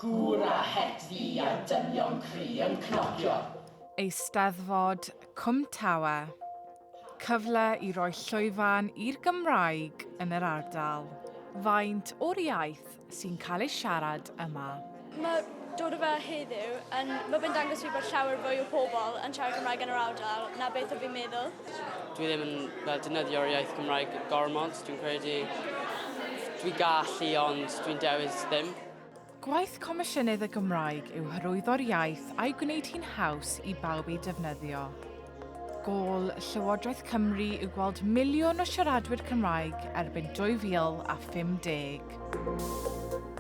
Gŵr a het fi a dynion cri yn cnocio. Eisteddfod Cwm Tawe. Cyfle i roi llwyfan i'r Gymraeg yn yr ardal. Faint o'r iaith sy'n cael ei siarad yma? Mae dod o fe heddiw, mae fe'n dangos fi bod llawer fwy o pobl yn siarad Cymraeg yn yr ardal na beth o fi'n meddwl. Dwi ddim yn defnyddio'r iaith Cymraeg gormod, dwi'n credu. Dwi gallu, ond dwi'n dewis ddim. Gwaith Comisiynydd y Gymraeg yw hyrwyddo'r iaith a'i gwneud hi'n haws i bawb ei defnyddio. Gôl Llywodraeth Cymru yw gweld miliwn o siaradwyr Cymraeg erbyn 2050.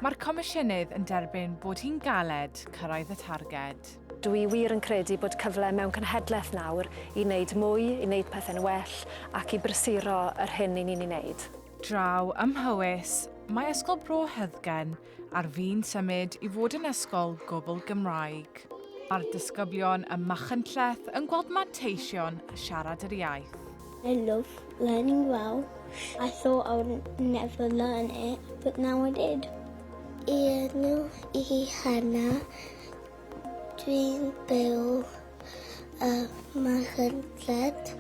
Mae'r Comisiynydd yn derbyn bod hi'n galed cyrraedd y targed. Dwi wir yn credu bod cyfle mewn cenhedlaeth nawr i wneud mwy, i wneud pethau'n well ac i brysuro yr hyn i ni'n ei wneud. Draw ym Mhywys, mae Ysgol Bro Hyddgen ar fi'n symud i fod yn ysgol gobl Gymraeg. Mae'r disgyblion ym Machynlleth yn gweld manteision siarad yr iaith. I love learning Welsh. I thought I would never learn it, but now I did. Enw I Hannah. Dwi'n byw Machynlleth.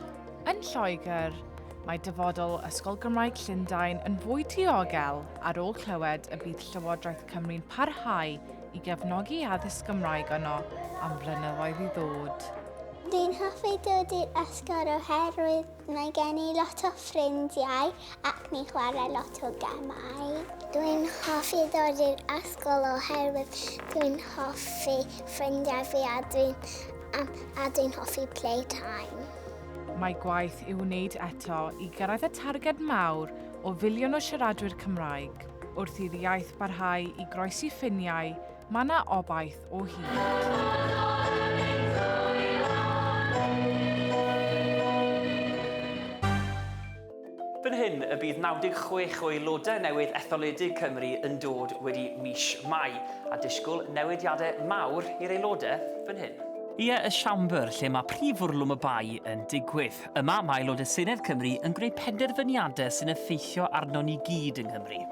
Yn Lloegr, mae dyfodol Ysgol Gymraeg Llundain yn fwy diogel ar ôl clywed y bydd Llywodraeth Cymru'n parhau i gefnogi addysg Gymraeg yno am flynyddoedd i ddod. Dwi'n hoffi dod i'r ysgol oherwydd mae gen i lot o ffrindiau ac ni'n chwarae lot o gemau. Dwi'n hoffi dod i'r ysgol oherwydd dwi'n hoffi ffrindiau fi a dwi'n hoffi playtime. Mae gwaith i'w wneud eto i gyrraedd y targed mawr o filiwn o siaradwyr Cymraeg. Wrth i'r iaith barhau i groesi ffiniau, mae yna obaith o hyd. Fan hyn y bydd 96 o aelodau newydd etholedig Cymru yn dod wedi mis Mai a disgwyl newidiadau mawr i'r aelodau fan hyn. Ie, y siambr lle mae prif wrlwm y bai yn digwydd. Yma mae aelodau Senedd Cymru yn gwneud penderfyniadau sy'n effeithio arno ni gyd yng Nghymru.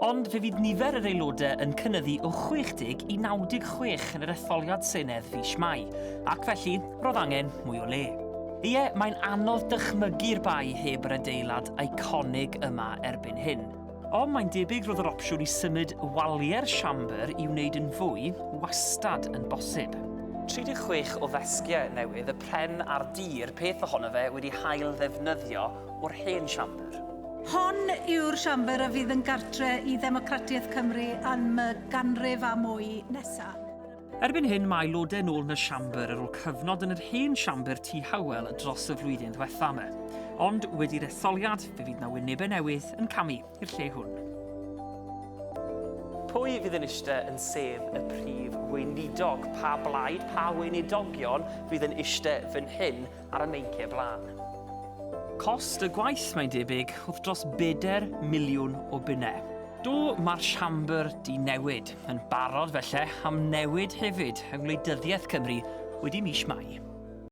Ond fe fydd nifer yr aelodau yn cynyddu o 60 i 96 yn yr etholiad Senedd fis Mai, ac felly roedd angen mwy o le. Ie, mae'n anodd dychmygu'r bai heb yr adeilad eiconig yma erbyn hyn. Ond mae'n debyg roedd yr opsiwn i symud walie'r siambr i wneud yn fwy wastad yn bosib. 36 o ddesgiau newydd, y pren a'r dir, peth ohono fe wedi hail ddefnyddio o'r hen siambr. Hon yw'r siambr a fydd yn gartre i Ddemocratiaeth Cymru am ganrif a mwy nesaf. Erbyn hyn mae aelodau nôl yn y siambr ar ôl cyfnod yn yr hen siambr Tŷ Hywel dros y flwyddyn ddiwethaf yma. Ond wedi'r etholiad, fe fydd na wynebau newydd yn camu i'r lle hwn. Pwy fydd yn eistedd yn sef y prif weinidog? Pa blaid, pa weinidogion fydd yn eistedd fan hyn ar y meinciau blaen? Cost y gwaith, mae'n debyg, oedd dros 4 miliwn o bunnau. Do, mae'r siambr di newid, yn barod felly am newid hefyd yng Ngwleidyddiaeth Cymru wedi mis Mai.